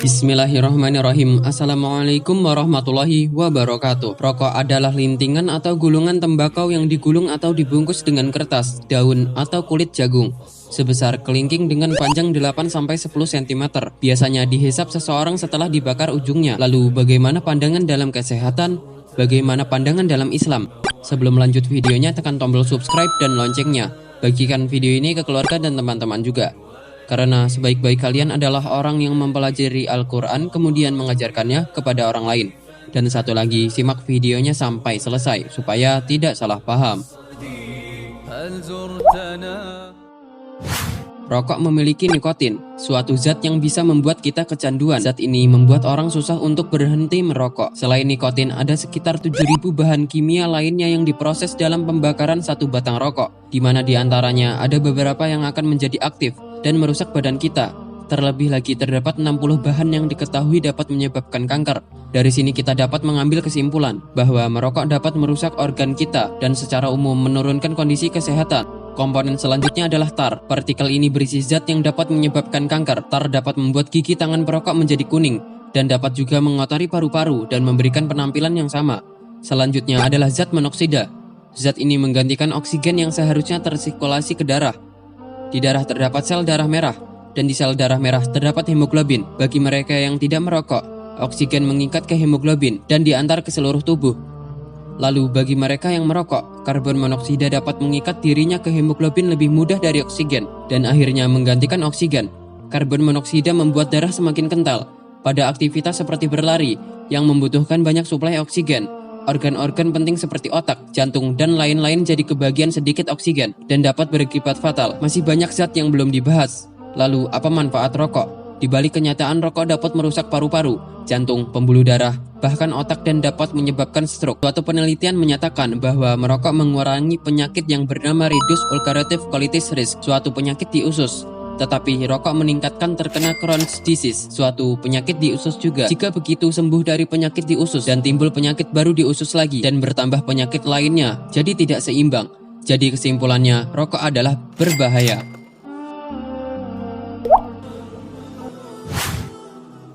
Bismillahirrahmanirrahim. Assalamualaikum warahmatullahi wabarakatuh. Rokok adalah lintingan atau gulungan tembakau yang digulung atau dibungkus dengan kertas, daun, atau kulit jagung sebesar kelingking dengan panjang 8-10 cm. Biasanya dihisap seseorang setelah dibakar ujungnya. Lalu bagaimana pandangan dalam kesehatan? Bagaimana pandangan dalam Islam? Sebelum lanjut videonya, tekan tombol subscribe dan loncengnya. Bagikan video ini ke keluarga dan teman-teman juga. Karena sebaik-baik kalian adalah orang yang mempelajari Al-Quran kemudian mengajarkannya kepada orang lain. Dan satu lagi, simak videonya sampai selesai supaya tidak salah paham. Rokok memiliki nikotin, suatu zat yang bisa membuat kita kecanduan. Zat ini membuat orang susah untuk berhenti merokok. Selain nikotin, ada sekitar 7.000 bahan kimia lainnya yang diproses dalam pembakaran satu batang rokok, di mana diantaranya ada beberapa yang akan menjadi aktif dan merusak badan kita. Terlebih lagi terdapat 60 bahan yang diketahui dapat menyebabkan kanker. Dari sini kita dapat mengambil kesimpulan bahwa merokok dapat merusak organ kita dan secara umum menurunkan kondisi kesehatan. Komponen selanjutnya adalah tar. Partikel ini berisi zat yang dapat menyebabkan kanker. Tar dapat membuat gigi tangan perokok menjadi kuning dan dapat juga mengotori paru-paru dan memberikan penampilan yang sama. Selanjutnya adalah zat monoksida. Zat ini menggantikan oksigen yang seharusnya tersirkulasi ke darah. Di darah terdapat sel darah merah, dan di sel darah merah terdapat hemoglobin. Bagi mereka yang tidak merokok, oksigen mengikat ke hemoglobin dan diantar ke seluruh tubuh. Lalu bagi mereka yang merokok, karbon monoksida dapat mengikat dirinya ke hemoglobin lebih mudah dari oksigen, dan akhirnya menggantikan oksigen. Karbon monoksida membuat darah semakin kental pada aktivitas seperti berlari, yang membutuhkan banyak suplai oksigen. Organ-organ penting seperti otak, jantung, dan lain-lain jadi kebagian sedikit oksigen dan dapat berakibat fatal. Masih banyak zat yang belum dibahas. Lalu, apa manfaat rokok? Di balik kenyataan rokok dapat merusak paru-paru, jantung, pembuluh darah, bahkan otak dan dapat menyebabkan stroke. Suatu penelitian menyatakan bahwa merokok mengurangi penyakit yang bernama Reduced Ulcerative Colitis Risk, suatu penyakit di usus. Tetapi rokok meningkatkan terkena Crohn's disease, suatu penyakit di usus juga. Jika begitu, sembuh dari penyakit di usus dan timbul penyakit baru di usus lagi dan bertambah penyakit lainnya, jadi tidak seimbang. Jadi kesimpulannya, rokok adalah berbahaya.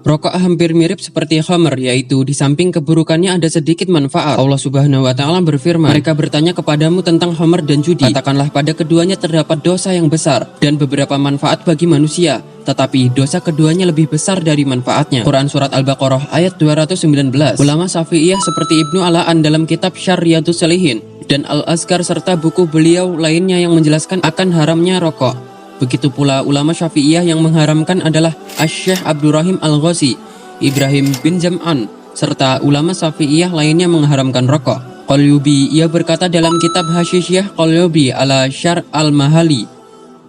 Rokok hampir mirip seperti khamr, yaitu di samping keburukannya ada sedikit manfaat. Allah Subhanahu wa Ta'ala berfirman, "Mereka bertanya kepadamu tentang khamr dan judi. Katakanlah pada keduanya terdapat dosa yang besar dan beberapa manfaat bagi manusia, tetapi dosa keduanya lebih besar dari manfaatnya." Quran Surat Al-Baqarah ayat 219. Ulama Syafi'iyah seperti Ibnu Ala'an dalam kitab Syarriyadus Shalihin dan Al-Azkar serta buku beliau lainnya yang menjelaskan akan haramnya rokok. Begitu pula ulama Syafi'iyah yang mengharamkan adalah Asy-Syaikh Abdurrahim Al-Ghazi, Ibrahim bin Jam'an, serta ulama Syafi'iyah lainnya mengharamkan rokok. Qalyubi, ia berkata dalam kitab Hasyisyah Qalyubi ala Syar' al-Mahali,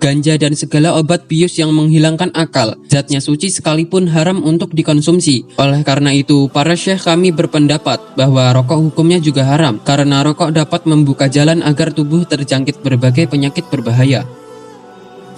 ganja dan segala obat bius yang menghilangkan akal, zatnya suci sekalipun haram untuk dikonsumsi. Oleh karena itu, para syekh kami berpendapat bahwa rokok hukumnya juga haram, karena rokok dapat membuka jalan agar tubuh terjangkit berbagai penyakit berbahaya.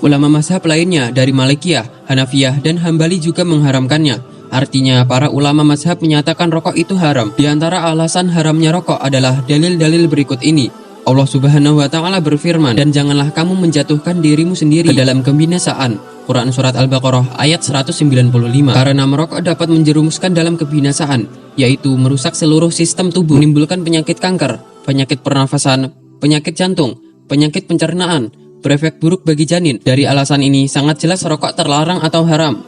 Ulama mazhab lainnya dari Malikiyah, Hanafiyah, dan Hambali juga mengharamkannya. Artinya, para ulama mazhab menyatakan rokok itu haram. Di antara alasan haramnya rokok adalah dalil-dalil berikut ini. Allah Subhanahu wa Ta'ala berfirman, "Dan janganlah kamu menjatuhkan dirimu sendiri ke dalam kebinasaan." Quran Surat Al-Baqarah ayat 195. Karena merokok dapat menjerumuskan dalam kebinasaan, yaitu merusak seluruh sistem tubuh, menimbulkan penyakit kanker, penyakit pernafasan, penyakit jantung, penyakit pencernaan, berefek buruk bagi janin. Dari alasan ini sangat jelas rokok terlarang atau haram.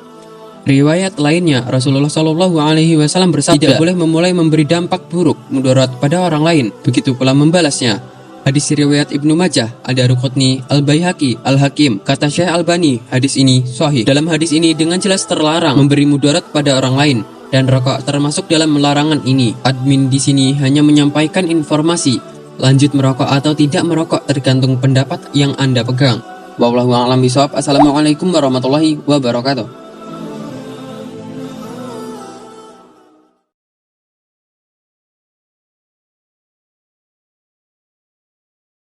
Riwayat lainnya, Rasulullah SAW bersabda, "Tidak boleh memulai memberi dampak buruk, mudarat pada orang lain, begitu pula membalasnya." Hadis riwayat Ibnu Majah, Ad-Daruqutni, Al-Baihaqi, Al-Hakim. Kata Syekh Albani, hadis ini sahih. Dalam hadis ini dengan jelas terlarang memberi mudarat pada orang lain, dan rokok termasuk dalam larangan ini. Admin di sini hanya menyampaikan informasi. Lanjut merokok atau tidak merokok tergantung pendapat yang Anda pegang. Wallahu a'lam bishawab. Assalamualaikum warahmatullahi wabarakatuh.